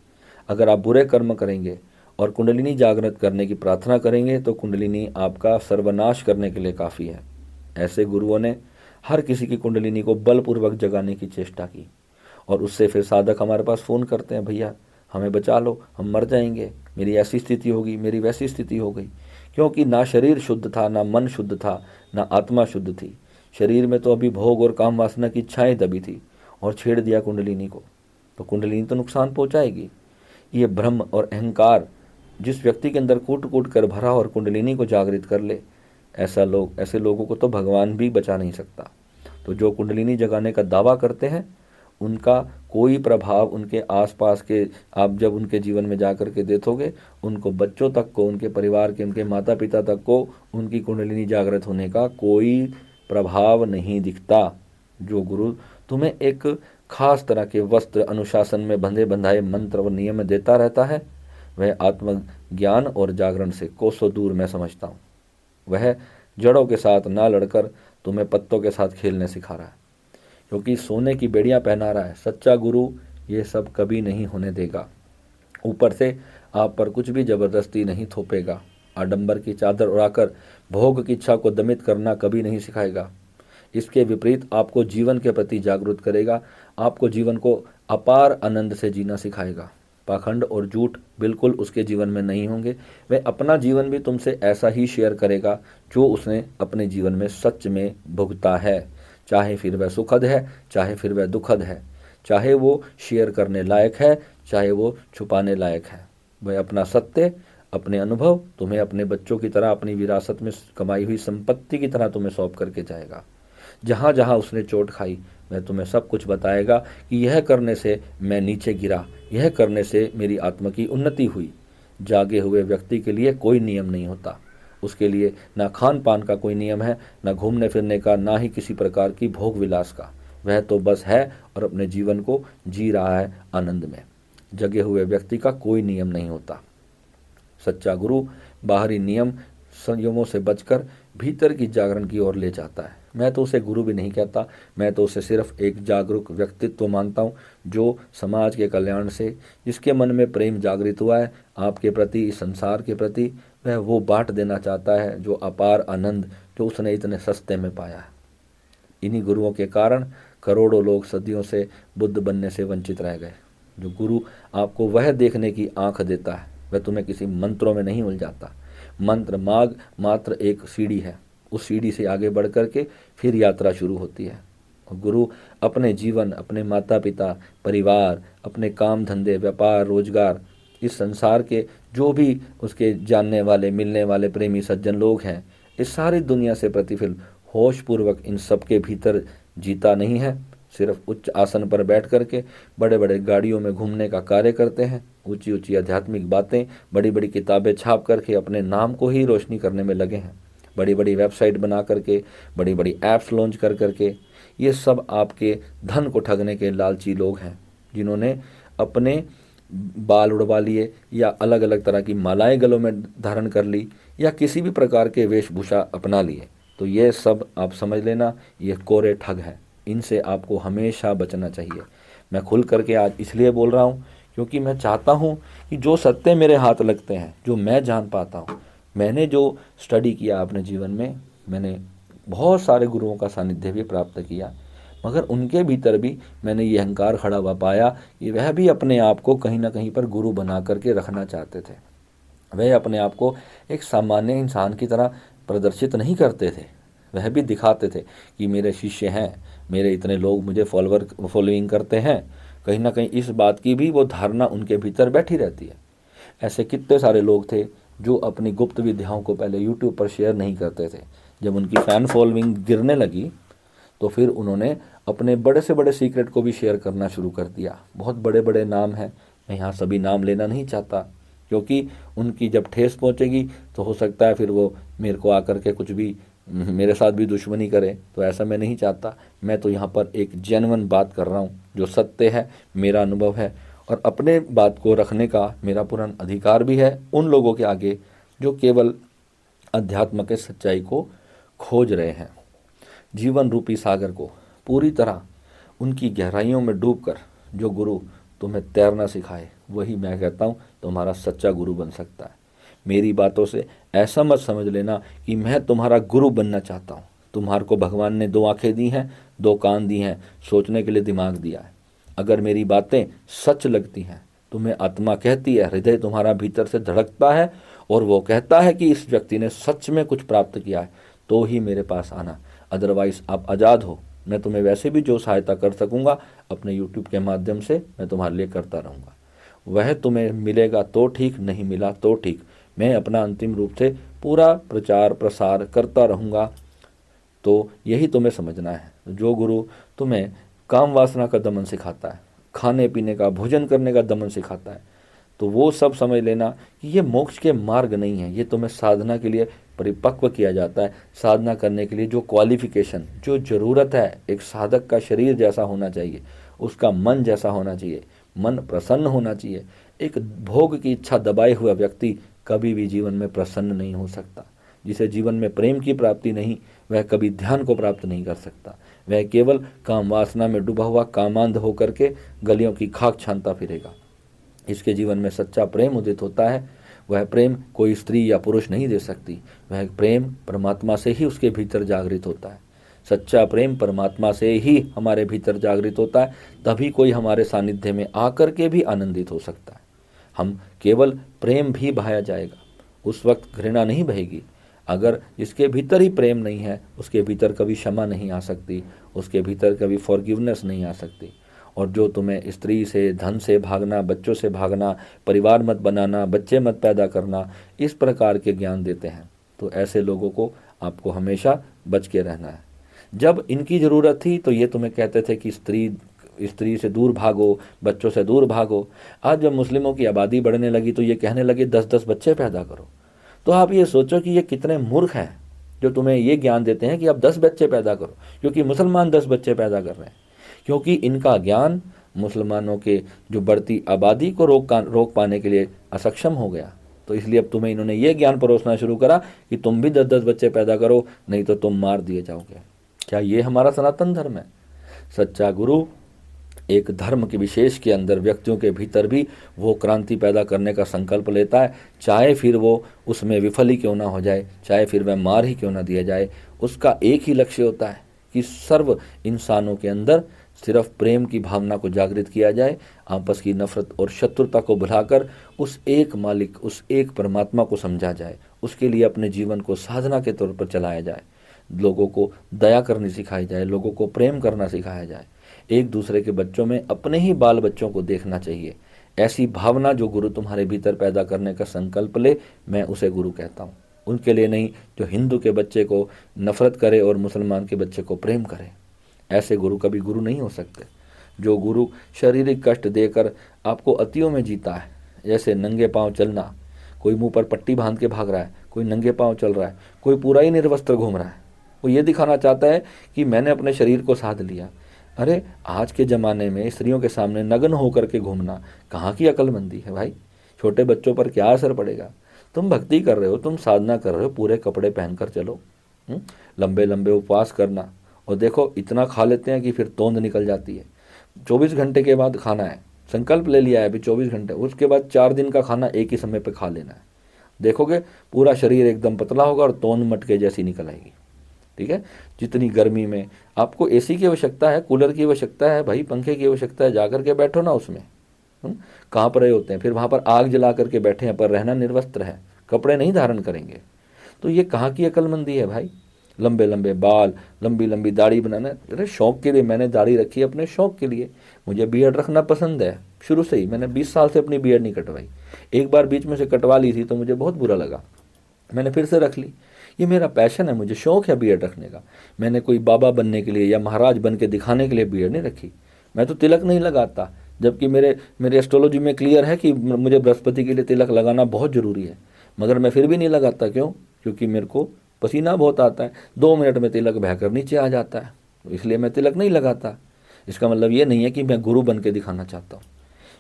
Speaker 1: अगर आप बुरे कर्म करेंगे और कुंडलिनी जागृत करने की प्रार्थना करेंगे तो कुंडलिनी आपका सर्वनाश करने के लिए काफ़ी है। ऐसे गुरुओं ने हर किसी की कुंडलिनी को बलपूर्वक जगाने की चेष्टा की और उससे फिर साधक हमारे पास फ़ोन करते हैं, भैया हमें बचा लो, हम मर जाएंगे, मेरी ऐसी स्थिति होगी, मेरी वैसी स्थिति हो गई। क्योंकि ना शरीर शुद्ध था, ना मन शुद्ध था, ना आत्मा शुद्ध थी। शरीर में तो अभी भोग और काम वासना की इच्छाएं दबी थी और छेड़ दिया कुंडलिनी को, तो कुंडलिनी तो नुकसान पहुंचाएगी। ये भ्रम और अहंकार जिस व्यक्ति के अंदर कूट कूट कर भरा और कुंडलिनी को जागृत कर ले, ऐसे लोगों को तो भगवान भी बचा नहीं सकता। तो जो कुंडलिनी जगाने का दावा करते हैं उनका कोई प्रभाव उनके आसपास के, आप जब उनके जीवन में जा कर के देखोगे, उनको बच्चों तक को, उनके परिवार के, उनके माता पिता तक को उनकी कुंडलिनी जागृत होने का कोई प्रभाव नहीं दिखता। जो गुरु तुम्हें एक खास तरह के वस्त्र, अनुशासन में बंधे बंधाए मंत्र और नियम देता रहता है, वह आत्मज्ञान और जागरण से कोसों दूर मैं समझता हूँ। वह जड़ों के साथ ना लड़कर तुम्हें पत्तों के साथ खेलने सिखा रहा है, क्योंकि सोने की बेड़ियां पहना रहा है। सच्चा गुरु ये सब कभी नहीं होने देगा। ऊपर से आप पर कुछ भी जबरदस्ती नहीं थोपेगा। आडंबर की चादर उड़ाकर भोग की इच्छा को दमित करना कभी नहीं सिखाएगा। इसके विपरीत आपको जीवन के प्रति जागरूक करेगा, आपको जीवन को अपार आनंद से जीना सिखाएगा। पाखंड और झूठ बिल्कुल उसके जीवन में नहीं होंगे। वह अपना जीवन भी तुमसे ऐसा ही शेयर करेगा जो उसने अपने जीवन में सच में भुगता है, चाहे फिर वह सुखद है, चाहे फिर वह दुखद है, चाहे वो शेयर करने लायक है, चाहे वो छुपाने लायक है। वह अपना सत्य, अपने अनुभव तुम्हें अपने बच्चों की तरह, अपनी विरासत में कमाई हुई संपत्ति की तरह तुम्हें सौंप करके जाएगा। जहाँ जहाँ उसने चोट खाई वह तुम्हें सब कुछ बताएगा कि यह करने से मैं नीचे गिरा, यह करने से मेरी आत्मा की उन्नति हुई। जागे हुए व्यक्ति के लिए कोई नियम नहीं होता। उसके लिए ना खान पान का कोई नियम है, ना घूमने फिरने का, ना ही किसी प्रकार की भोग विलास का। वह तो बस है और अपने जीवन को जी रहा है आनंद में। जगे हुए व्यक्ति का कोई नियम नहीं होता। सच्चा गुरु बाहरी नियम संयमों से बचकर भीतर की जागरण की ओर ले जाता है। मैं तो उसे गुरु भी नहीं कहता, मैं तो उसे सिर्फ एक जागरूक व्यक्तित्व मानता हूँ, जो समाज के कल्याण से, जिसके मन में प्रेम जागृत हुआ है आपके प्रति, इस संसार के प्रति, वह वो बांट देना चाहता है जो अपार आनंद जो उसने इतने सस्ते में पाया है। इन्हीं गुरुओं के कारण करोड़ों लोग सदियों से बुद्ध बनने से वंचित रह गए। जो गुरु आपको वह देखने की आंख देता है, वह तुम्हें किसी मंत्रों में नहीं उलझाता। मंत्र मार्ग मात्र एक सीढ़ी है, उस सीढ़ी से आगे बढ़ कर के फिर यात्रा शुरू होती है। और गुरु अपने जीवन, अपने माता पिता, परिवार, अपने काम धंधे, व्यापार, रोजगार, इस संसार के जो भी उसके जानने वाले, मिलने वाले प्रेमी सज्जन लोग हैं, इस सारी दुनिया से प्रतिफल होशपूर्वक इन सबके भीतर जीता नहीं है। सिर्फ उच्च आसन पर बैठ करके बड़े बड़े गाड़ियों में घूमने का कार्य करते हैं, ऊंची ऊंची आध्यात्मिक बातें, बड़ी बड़ी किताबें छाप करके अपने नाम को ही रोशनी करने में लगे हैं, बड़ी बड़ी वेबसाइट बना करके, बड़ी बड़ी ऐप्स लॉन्च कर करके। ये सब आपके धन को ठगने के लालची लोग हैं, जिन्होंने अपने बाल उड़वा लिए या अलग अलग तरह की मालाएं गलों में धारण कर ली या किसी भी प्रकार के वेशभूषा अपना लिए। तो ये सब आप समझ लेना, ये कोरे ठग हैं, इनसे आपको हमेशा बचना चाहिए। मैं खुल करके आज इसलिए बोल रहा हूँ क्योंकि मैं चाहता हूँ कि जो सत्य मेरे हाथ लगते हैं, जो मैं जान पाता हूँ, मैंने जो स्टडी किया अपने जीवन में, मैंने बहुत सारे गुरुओं का सानिध्य भी प्राप्त किया, मगर उनके भीतर भी मैंने ये अहंकार खड़ा हुआ पाया कि वह भी अपने आप को कहीं ना कहीं पर गुरु बना करके रखना चाहते थे। वह अपने आप को एक सामान्य इंसान की तरह प्रदर्शित नहीं करते थे, वह भी दिखाते थे कि मेरे शिष्य हैं, मेरे इतने लोग मुझे फॉलोइंग करते हैं। कहीं ना कहीं इस बात की भी वो धारणा उनके भीतर बैठी रहती है। ऐसे कितने सारे लोग थे जो अपनी गुप्त विद्याओं को पहले यूट्यूब पर शेयर नहीं करते थे। जब उनकी फ़ैन फॉलोइंग गिरने लगी तो फिर उन्होंने अपने बड़े से बड़े सीक्रेट को भी शेयर करना शुरू कर दिया। बहुत बड़े बड़े नाम हैं, मैं यहाँ सभी नाम लेना नहीं चाहता, क्योंकि उनकी जब ठेस पहुँचेगी तो हो सकता है फिर वो मेरे को आकर के कुछ भी मेरे साथ भी दुश्मनी करे, तो ऐसा मैं नहीं चाहता। मैं तो यहाँ पर एक जेन्युइन बात कर रहा हूँ, जो सत्य है, मेरा अनुभव है, और अपने बात को रखने का मेरा पूर्ण अधिकार भी है उन लोगों के आगे जो केवल अध्यात्म के सच्चाई को खोज रहे हैं। जीवन रूपी सागर को पूरी तरह उनकी गहराइयों में डूबकर जो गुरु तुम्हें तैरना सिखाए, वही मैं कहता हूँ तुम्हारा सच्चा गुरु बन सकता है। मेरी बातों से ऐसा मत समझ लेना कि मैं तुम्हारा गुरु बनना चाहता हूँ। तुम्हारे को भगवान ने 2 आंखें दी हैं, 2 कान दी हैं, सोचने के लिए दिमाग दिया है। अगर मेरी बातें सच लगती हैं, तुम्हें आत्मा कहती है, हृदय तुम्हारा भीतर से धड़कता है और वो कहता है कि इस व्यक्ति ने सच में कुछ प्राप्त किया है, तो ही मेरे पास आना। अदरवाइज आप आज़ाद हो। मैं तुम्हें वैसे भी जो सहायता कर सकूँगा अपने यूट्यूब के माध्यम से मैं तुम्हारे लिए करता रहूँगा। वह तुम्हें मिलेगा तो ठीक, नहीं मिला तो ठीक, मैं अपना अंतिम रूप से पूरा प्रचार प्रसार करता रहूँगा। तो यही तुम्हें समझना है। जो गुरु तुम्हें काम वासना का दमन सिखाता है, खाने पीने का, भोजन करने का दमन सिखाता है, तो वो सब समझ लेना कि ये मोक्ष के मार्ग नहीं है। ये तुम्हें साधना के लिए परिपक्व किया जाता है। साधना करने के लिए जो क्वालिफिकेशन, जो ज़रूरत है, एक साधक का शरीर जैसा होना चाहिए, उसका मन जैसा होना चाहिए, मन प्रसन्न होना चाहिए। एक भोग की इच्छा दबाए हुआ व्यक्ति कभी भी जीवन में प्रसन्न नहीं हो सकता। जिसे जीवन में प्रेम की प्राप्ति नहीं, वह कभी ध्यान को प्राप्त नहीं कर सकता। वह केवल काम वासना में डूबा हुआ कामांध होकर के गलियों की खाक छानता फिरेगा। इसके जीवन में सच्चा प्रेम उदित होता है। वह प्रेम कोई स्त्री या पुरुष नहीं दे सकती। वह प्रेम परमात्मा से ही उसके भीतर जागृत होता है। सच्चा प्रेम परमात्मा से ही हमारे भीतर जागृत होता है, तभी कोई हमारे सानिध्य में आकर के भी आनंदित हो सकता है। हम केवल प्रेम भी बहाया जाएगा, उस वक्त घृणा नहीं बहेगी। अगर जिसके भीतर ही प्रेम नहीं है, उसके भीतर कभी क्षमा नहीं आ सकती, उसके भीतर कभी फॉरगिवनेस नहीं आ सकती। और जो तुम्हें स्त्री से, धन से भागना, बच्चों से भागना, परिवार मत बनाना, बच्चे मत पैदा करना, इस प्रकार के ज्ञान देते हैं, तो ऐसे लोगों को आपको हमेशा बच के रहना है। जब इनकी ज़रूरत थी तो ये तुम्हें कहते थे कि स्त्री से दूर भागो, बच्चों से दूर भागो। आज जब मुस्लिमों की आबादी बढ़ने लगी तो ये कहने लगे 10-10 बच्चे पैदा करो। तो आप ये सोचो कि ये कितने मूर्ख हैं जो तुम्हें ये ज्ञान देते हैं कि आप 10 बच्चे पैदा करो, क्योंकि मुसलमान 10 बच्चे पैदा कर रहे हैं। क्योंकि इनका ज्ञान मुसलमानों के जो बढ़ती आबादी को रोक पाने के लिए असक्षम हो गया। तो इसलिए अब तुम्हें इन्होंने ये ज्ञान परोसना शुरू करा कि तुम भी 10-10 बच्चे पैदा करो, नहीं तो तुम मार दिए जाओगे। क्या ये हमारा सनातन धर्म है? सच्चा गुरु एक धर्म के विशेष के अंदर व्यक्तियों के भीतर भी वो क्रांति पैदा करने का संकल्प लेता है, चाहे फिर वो उसमें विफल ही क्यों ना हो जाए, चाहे फिर वह मार ही क्यों ना दिया जाए। उसका एक ही लक्ष्य होता है कि सर्व इंसानों के अंदर सिर्फ प्रेम की भावना को जागृत किया जाए, आपस की नफरत और शत्रुता को भुलाकर उस एक मालिक, उस एक परमात्मा को समझा जाए। उसके लिए अपने जीवन को साधना के तौर पर चलाया जाए, लोगों को दया करनी सिखाई जाए, लोगों को प्रेम करना सिखाया जाए। एक दूसरे के बच्चों में अपने ही बाल बच्चों को देखना चाहिए। ऐसी भावना जो गुरु तुम्हारे भीतर पैदा करने का संकल्प ले, मैं उसे गुरु कहता हूँ। उनके लिए नहीं जो हिंदू के बच्चे को नफरत करे और मुसलमान के बच्चे को प्रेम करे। ऐसे गुरु कभी गुरु नहीं हो सकते। जो गुरु शारीरिक कष्ट देकर आपको अतियों में जीता है, जैसे नंगे पांव चलना, कोई मुंह पर पट्टी बांध के भाग रहा है, कोई नंगे पांव चल रहा है, कोई पूरा ही निर्वस्त्र घूम रहा है, वो ये दिखाना चाहता है कि मैंने अपने शरीर को साध लिया। अरे आज के ज़माने में स्त्रियों के सामने नग्न होकर के घूमना कहाँ की अक्लमंदी है भाई। छोटे बच्चों पर क्या असर पड़ेगा। तुम भक्ति कर रहे हो, तुम साधना कर रहे हो, पूरे कपड़े पहनकर चलो। लंबे लंबे उपवास करना, और देखो इतना खा लेते हैं कि फिर तोंद निकल जाती है। 24 घंटे के बाद खाना है, संकल्प ले लिया है अभी 24 घंटे, उसके बाद 4 दिन का खाना एक ही समय पे खा लेना है। देखोगे पूरा शरीर एकदम पतला होगा और तोंद मटके जैसी निकल आएगी। ठीक है, जितनी गर्मी में आपको एसी की आवश्यकता है, कूलर की आवश्यकता है भाई, पंखे की आवश्यकता है, जाकर के बैठो ना उसमें। कहाँ पर रहे होते हैं, फिर वहाँ पर आग जला करके बैठे हैं, पर रहना निर्वस्त्र है, कपड़े नहीं धारण करेंगे। तो ये कहाँ की अक्लमंदी है भाई। लंबे लंबे बाल, लंबी लंबी दाढ़ी बनाना, अरे शौक के लिए मैंने दाढ़ी रखी है, अपने शौक के लिए। मुझे बियर्ड रखना पसंद है शुरू से ही, मैंने 20 साल से अपनी बियर्ड नहीं कटवाई। एक बार बीच में से कटवा ली थी तो मुझे बहुत बुरा लगा, मैंने फिर से रख ली। ये मेरा पैशन है, मुझे शौक है बियर्ड रखने का। मैंने कोई बाबा बनने के लिए या महाराज बन के दिखाने के लिए बियर्ड नहीं रखी। मैं तो तिलक नहीं लगाता, जबकि मेरे एस्ट्रोलॉजी में क्लियर है कि मुझे बृहस्पति के लिए तिलक लगाना बहुत ज़रूरी है, मगर मैं फिर भी नहीं लगाता। क्यों? क्योंकि मेरे को पसीना बहुत आता है, 2 मिनट में तिलक बहकर नीचे आ जाता है, तो इसलिए मैं तिलक नहीं लगाता। इसका मतलब ये नहीं है कि मैं गुरु बन के दिखाना चाहता हूँ।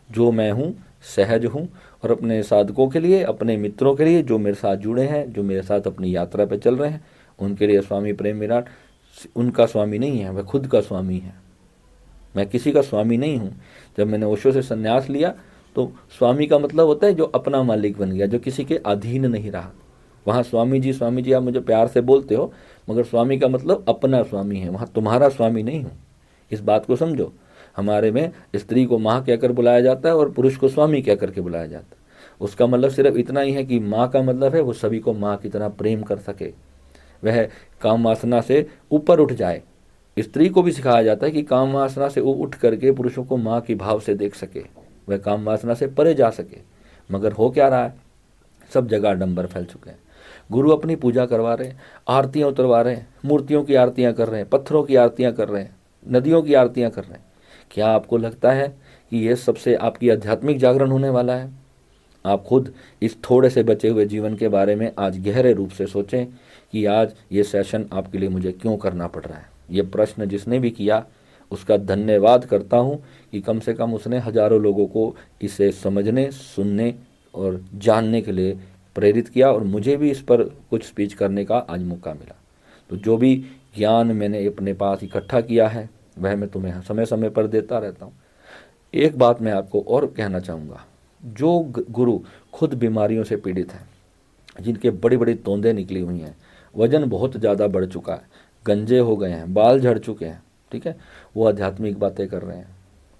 Speaker 1: जो मैं हूँ सहज हूँ, और अपने साधकों के लिए, अपने मित्रों के लिए, जो मेरे साथ जुड़े हैं, जो मेरे साथ अपनी यात्रा पे चल रहे हैं, उनके लिए स्वामी प्रेम विराट उनका स्वामी नहीं है, वह खुद का स्वामी है। मैं किसी का स्वामी नहीं हूँ। जब मैंने ओशो से संन्यास लिया तो स्वामी का मतलब होता है जो अपना मालिक बन गया, जो किसी के अधीन नहीं रहा। वहाँ स्वामी जी आप मुझे प्यार से बोलते हो, मगर स्वामी का मतलब अपना स्वामी है, वहाँ तुम्हारा स्वामी नहीं हूँ। इस बात को समझो। हमारे में स्त्री को माँ कहकर बुलाया जाता है और पुरुष को स्वामी कह करके बुलाया जाता है। उसका मतलब सिर्फ इतना ही है कि माँ का मतलब है वो सभी को माँ की तरह प्रेम कर सके, वह काम वासना से ऊपर उठ जाए। स्त्री को भी सिखाया जाता है कि काम वासना से उठ करके पुरुषों को माँ की भाव से देख सके, वह काम वासना से परे जा सके। मगर हो क्या रहा है, सब जगह आडंबर फैल चुके हैं। गुरु अपनी पूजा करवा रहे हैं, आरतियाँ उतरवा रहे हैं, मूर्तियों की आरतियाँ कर रहे हैं, पत्थरों की आरतियाँ कर रहे हैं, नदियों की आरतियाँ कर रहे हैं। क्या आपको लगता है कि ये सबसे आपकी आध्यात्मिक जागरण होने वाला है? आप खुद इस थोड़े से बचे हुए जीवन के बारे में आज गहरे रूप से सोचें कि आज ये सेशन आपके लिए मुझे क्यों करना पड़ रहा है। ये प्रश्न जिसने भी किया उसका धन्यवाद करता हूँ कि कम से कम उसने हजारों लोगों को इसे समझने, सुनने और जानने के लिए प्रेरित किया, और मुझे भी इस पर कुछ स्पीच करने का आज मौका मिला। तो जो भी ज्ञान मैंने अपने पास इकट्ठा किया है वह मैं तुम्हें समय समय पर देता रहता हूँ। एक बात मैं आपको और कहना चाहूँगा, जो गुरु खुद बीमारियों से पीड़ित हैं, जिनके बड़ी बड़ी तोंदें निकली हुई हैं, वजन बहुत ज़्यादा बढ़ चुका है, गंजे हो गए हैं, बाल झड़ चुके हैं, ठीक है, वो आध्यात्मिक बातें कर रहे हैं।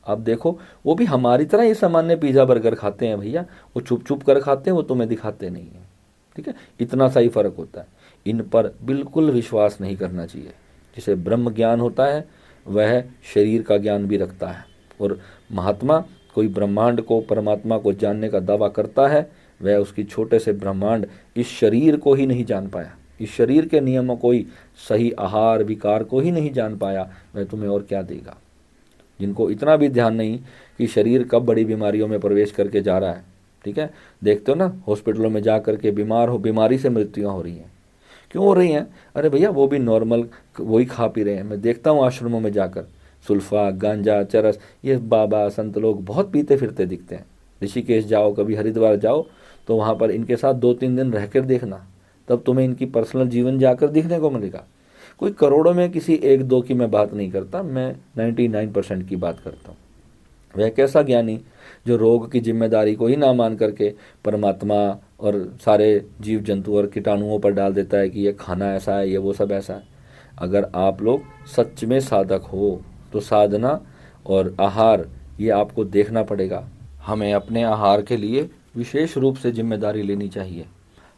Speaker 1: अब देखो वो भी हमारी तरह ही सामान्य पिज़्ज़ा बर्गर खाते हैं भैया, वो छुप छुप कर खाते हैं, वो तुम्हें दिखाते नहीं हैं। ठीक है, इतना सा ही फ़र्क होता है। इन पर बिल्कुल विश्वास नहीं करना चाहिए। जिसे ब्रह्म ज्ञान होता है वह शरीर का ज्ञान भी रखता है, और महात्मा कोई ब्रह्मांड को, परमात्मा को जानने का दावा करता है, वह उसकी छोटे से ब्रह्मांड इस शरीर को ही नहीं जान पाया, इस शरीर के नियमों को ही, सही आहार विकार को ही नहीं जान पाया, वह तुम्हें और क्या देगा। जिनको इतना भी ध्यान नहीं कि शरीर कब बड़ी बीमारियों में प्रवेश करके जा रहा है। ठीक है, देखते हो ना हॉस्पिटलों में जा करके बीमारी से मृत्युआं हो रही हैं। क्यों हो रही हैं? अरे भैया वो भी नॉर्मल वही खा पी रहे हैं। मैं देखता हूँ आश्रमों में जाकर सुल्फा, गांजा, चरस, ये बाबा संत लोग बहुत पीते फिरते दिखते हैं। ऋषिकेश जाओ, कभी हरिद्वार जाओ, तो वहाँ पर इनके साथ 2-3 दिन रहकर देखना, तब तुम्हें इनकी पर्सनल जीवन जाकर दिखने को मिलेगा। कोई करोड़ों में किसी 1-2 की मैं बात नहीं करता, मैं 99% की बात करता हूँ। वह कैसा ज्ञानी जो रोग की जिम्मेदारी को ही ना मान करके परमात्मा और सारे जीव जंतु और कीटाणुओं पर डाल देता है कि ये खाना ऐसा है, ये वो सब ऐसा है। अगर आप लोग सच में साधक हो तो साधना और आहार ये आपको देखना पड़ेगा। हमें अपने आहार के लिए विशेष रूप से जिम्मेदारी लेनी चाहिए।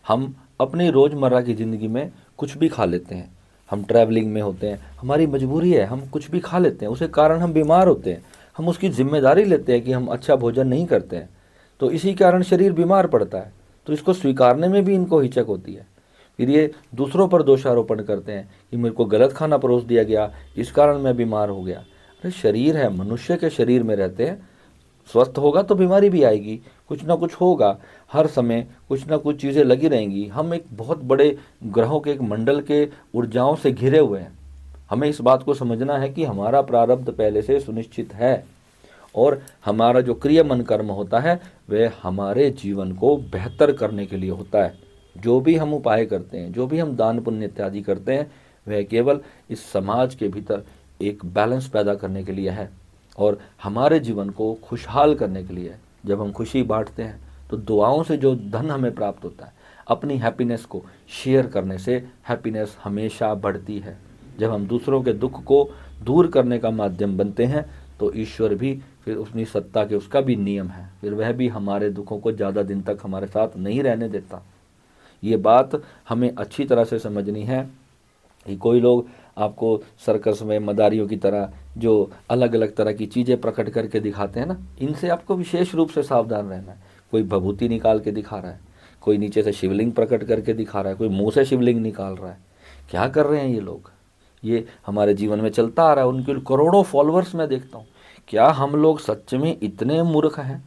Speaker 1: हम अपनी रोज़मर्रा की ज़िंदगी में कुछ भी खा लेते हैं, हम ट्रैवलिंग में होते हैं, हमारी मजबूरी है, हम कुछ भी खा लेते हैं, उसके कारण हम बीमार होते हैं। हम उसकी जिम्मेदारी लेते हैं कि हम अच्छा भोजन नहीं करते हैं, तो इसी कारण शरीर बीमार पड़ता है। तो इसको स्वीकारने में भी इनको हिचक होती है। फिर ये दूसरों पर दोषारोपण करते हैं कि मेरे को गलत खाना परोस दिया गया, इस कारण मैं बीमार हो गया। अरे शरीर है, मनुष्य के शरीर में रहते हैं, स्वस्थ होगा तो बीमारी भी आएगी, कुछ ना कुछ होगा, हर समय कुछ ना कुछ चीज़ें लगी रहेंगी। हम एक बहुत बड़े ग्रहों के एक मंडल के ऊर्जाओं से घिरे हुए हैं। हमें इस बात को समझना है कि हमारा प्रारब्ध पहले से सुनिश्चित है और हमारा जो क्रियमन कर्म होता है वह हमारे जीवन को बेहतर करने के लिए होता है। जो भी हम उपाय करते हैं, जो भी हम दान पुण्य इत्यादि करते हैं, वह केवल इस समाज के भीतर एक बैलेंस पैदा करने के लिए है और हमारे जीवन को खुशहाल करने के लिए है। जब हम खुशी बांटते हैं तो दुआओं से जो धन हमें प्राप्त होता है, अपनी हैप्पीनेस को शेयर करने से हैप्पीनेस हमेशा बढ़ती है। जब हम दूसरों के दुख को दूर करने का माध्यम बनते हैं तो ईश्वर भी फिर अपनी सत्ता के, उसका भी नियम है, फिर वह भी हमारे दुखों को ज़्यादा दिन तक हमारे साथ नहीं रहने देता। ये बात हमें अच्छी तरह से समझनी है कि कोई लोग आपको सर्कस में मदारियों की तरह जो अलग अलग तरह की चीज़ें प्रकट करके दिखाते हैं ना, इनसे आपको विशेष रूप से सावधान रहना है। कोई भभूति निकाल के दिखा रहा है, कोई नीचे से शिवलिंग प्रकट करके दिखा रहा है, कोई मुंह से शिवलिंग निकाल रहा है। क्या कर रहे हैं ये लोग? ये हमारे जीवन में चलता आ रहा है। उनके करोड़ों फॉलोअर्स मैं देखता हूँ। क्या हम लोग सच में इतने मूर्ख हैं?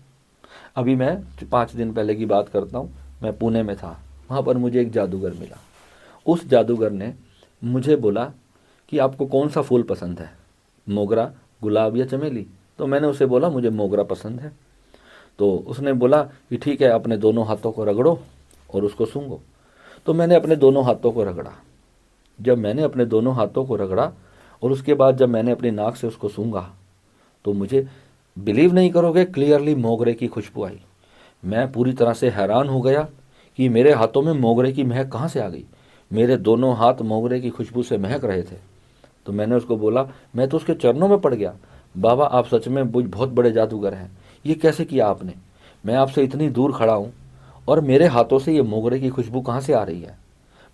Speaker 1: अभी मैं 5 दिन पहले की बात करता हूँ, मैं पुणे में था, वहाँ पर मुझे एक जादूगर मिला। उस जादूगर ने मुझे बोला कि आपको कौन सा फूल पसंद है, मोगरा, गुलाब या चमेली? तो मैंने उसे बोला मुझे मोगरा पसंद है। तो उसने बोला कि ठीक है, अपने दोनों हाथों को रगड़ो और उसको सूंघो। तो मैंने अपने दोनों हाथों को रगड़ा। जब मैंने अपने दोनों हाथों को रगड़ा और उसके बाद जब मैंने अपनी नाक से उसको सूंघा तो मुझे, बिलीव नहीं करोगे, क्लियरली मोगरे की खुशबू आई। मैं पूरी तरह से हैरान हो गया कि मेरे हाथों में मोगरे की महक कहाँ से आ गई। मेरे दोनों हाथ मोगरे की खुशबू से महक रहे थे। तो मैंने उसको बोला, मैं तो उसके चरणों में पड़ गया, बाबा आप सच में बहुत बड़े जादूगर हैं, ये कैसे किया आपने? मैं आपसे इतनी दूर खड़ा हूँ और मेरे हाथों से ये मोगरे की खुशबू कहाँ से आ रही है?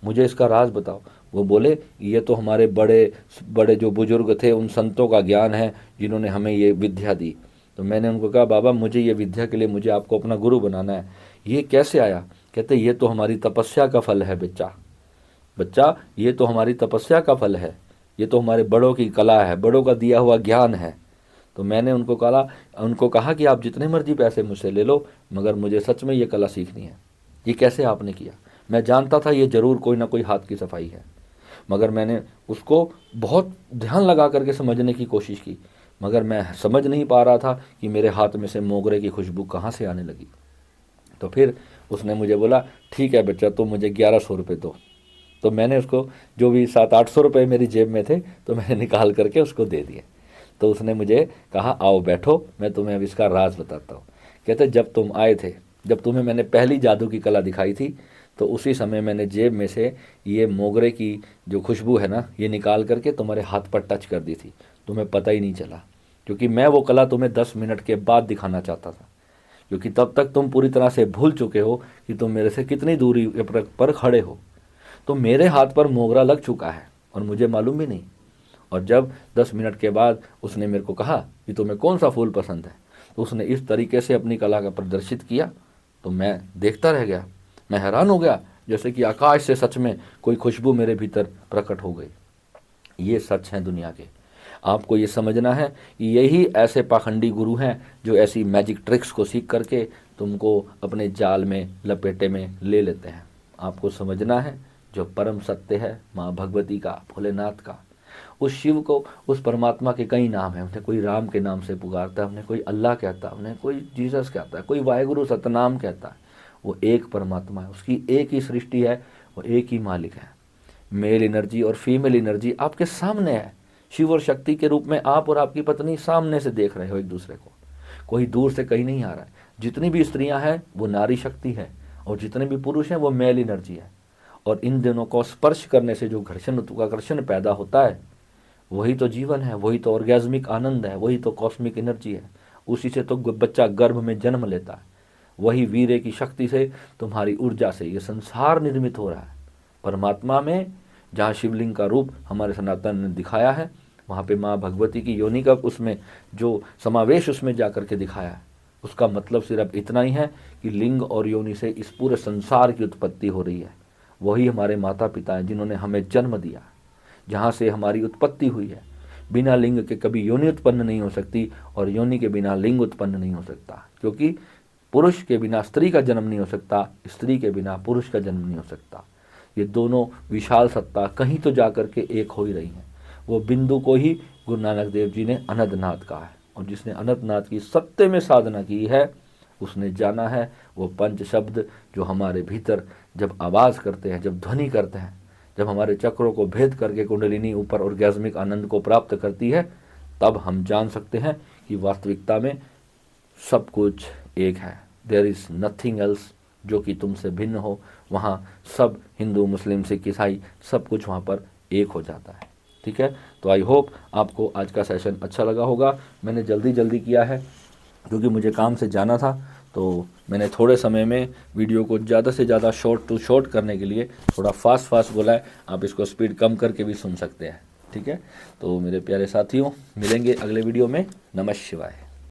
Speaker 1: मुझे इसका राज बताओ। वो बोले ये तो हमारे बड़े बड़े जो बुजुर्ग थे उन संतों का ज्ञान है जिन्होंने हमें ये विद्या दी। तो मैंने उनको कहा, बाबा मुझे ये विद्या के लिए मुझे आपको अपना गुरु बनाना है, ये कैसे आया? कहते ये तो हमारी तपस्या का फल है बच्चा, ये तो हमारी तपस्या का फल है, ये तो हमारे बड़ों की कला है, बड़ों का दिया हुआ ज्ञान है। तो मैंने उनको कहा कि आप जितने मर्जी पैसे मुझसे ले लो, मगर मुझे सच में ये कला सीखनी है। ये कैसे आपने किया? मैं जानता था ये जरूर कोई ना कोई हाथ की सफाई है, मगर मैंने उसको बहुत ध्यान लगा करके समझने की कोशिश की, मगर मैं समझ नहीं पा रहा था कि मेरे हाथ में से मोगरे की खुशबू कहाँ से आने लगी। तो फिर उसने मुझे बोला, ठीक है बच्चा, तो मुझे 1100 रुपये दो। तो मैंने उसको, जो भी 700-800 रुपये मेरी जेब में थे, तो मैंने निकाल करके उसको दे दिए। तो उसने मुझे कहा, आओ बैठो, मैं तुम्हें अब इसका राज बताता हूँ। कहते जब तुम आए थे, जब तुम्हें मैंने पहली जादू की कला दिखाई थी, तो उसी समय मैंने जेब में से ये मोगरे की जो खुशबू है ना, ये निकाल करके तुम्हारे हाथ पर टच कर दी थी, तुम्हें पता ही नहीं चला, क्योंकि मैं वो कला तुम्हें 10 मिनट के बाद दिखाना चाहता था, क्योंकि तब तक तुम पूरी तरह से भूल चुके हो कि तुम मेरे से कितनी दूरी पर खड़े हो। तो मेरे हाथ पर मोगरा लग चुका है और मुझे मालूम भी नहीं। और जब 10 मिनट के बाद उसने मेरे को कहा कि तुम्हें कौन सा फूल पसंद है, तो उसने इस तरीके से अपनी कला का प्रदर्शित किया, तो मैं देखता रह गया। मैं हैरान हो गया, जैसे कि आकाश से सच में कोई खुशबू मेरे भीतर प्रकट हो गई। ये सच है दुनिया के। आपको ये समझना है कि यही ऐसे पाखंडी गुरु हैं जो ऐसी मैजिक ट्रिक्स को सीख करके तुमको अपने जाल में लपेटे में ले लेते हैं। आपको समझना है जो परम सत्य है माँ भगवती का, भोलेनाथ का, उस शिव को, उस परमात्मा के कई नाम हैं। उन्हें कोई राम के नाम से पुकारता है, उन्हें कोई अल्लाह कहता है, उन्हें कोई जीसस कहता है, कोई वाहेगुरु सतनाम कहता है। वो एक परमात्मा है, उसकी एक ही सृष्टि है, वो एक ही मालिक है। मेल एनर्जी और फीमेल एनर्जी आपके सामने है। शिव और शक्ति के रूप में आप और आपकी पत्नी सामने से देख रहे हो एक दूसरे को। कोई दूर से कहीं नहीं आ रहा है। जितनी भी स्त्रियां हैं वो नारी शक्ति है, और जितने भी पुरुष हैं वो मेल एनर्जी है। और इन दोनों को स्पर्श करने से जो घर्षण पैदा होता है, वही तो जीवन है, वही तो ऑर्गेज्मिक आनंद है, वही तो कॉस्मिक एनर्जी है। उसी से तो बच्चा गर्भ में जन्म लेता है। वही वीर्य की शक्ति से, तुम्हारी ऊर्जा से ये संसार निर्मित हो रहा है। परमात्मा में जहाँ शिवलिंग का रूप हमारे सनातन ने दिखाया है, वहाँ पे माँ भगवती की योनि का उसमें जो समावेश उसमें जा कर के दिखाया है, उसका मतलब सिर्फ इतना ही है कि लिंग और योनि से इस पूरे संसार की उत्पत्ति हो रही है। वही हमारे माता पिता हैं जिन्होंने हमें जन्म दिया, जहाँ से हमारी उत्पत्ति हुई है। बिना लिंग के कभी योनि उत्पन्न नहीं हो सकती, और योनि के बिना लिंग उत्पन्न नहीं हो सकता, क्योंकि पुरुष के बिना स्त्री का जन्म नहीं हो सकता, स्त्री के बिना पुरुष का जन्म नहीं हो सकता। ये दोनों विशाल सत्ता कहीं तो जाकर के एक हो ही रही हैं। वो बिंदु को ही गुरु नानक देव जी ने अनंतनाद कहा है, और जिसने अनंतनाद की सत्य में साधना की है उसने जाना है वो पंच शब्द जो हमारे भीतर जब आवाज़ करते हैं, जब ध्वनि करते हैं, जब हमारे चक्रों को भेद करके कुंडलिनी ऊपर ऑर्गेज्मिक आनंद को प्राप्त करती है, तब हम जान सकते हैं कि वास्तविकता में सब कुछ एक है। देयर इज़ नथिंग एल्स जो कि तुमसे भिन्न हो। वहाँ सब हिंदू, मुस्लिम, सिख, ईसाई सब कुछ वहाँ पर एक हो जाता है। ठीक है, तो आई होप आपको आज का सेशन अच्छा लगा होगा। मैंने जल्दी किया है क्योंकि मुझे काम से जाना था, तो मैंने थोड़े समय में वीडियो को ज़्यादा से ज़्यादा शॉर्ट टू शॉर्ट करने के लिए थोड़ा फास्ट बोला है। आप इसको स्पीड कम करके भी सुन सकते हैं। ठीक है, तो मेरे प्यारे साथियों, मिलेंगे अगले वीडियो में। नमः शिवाय।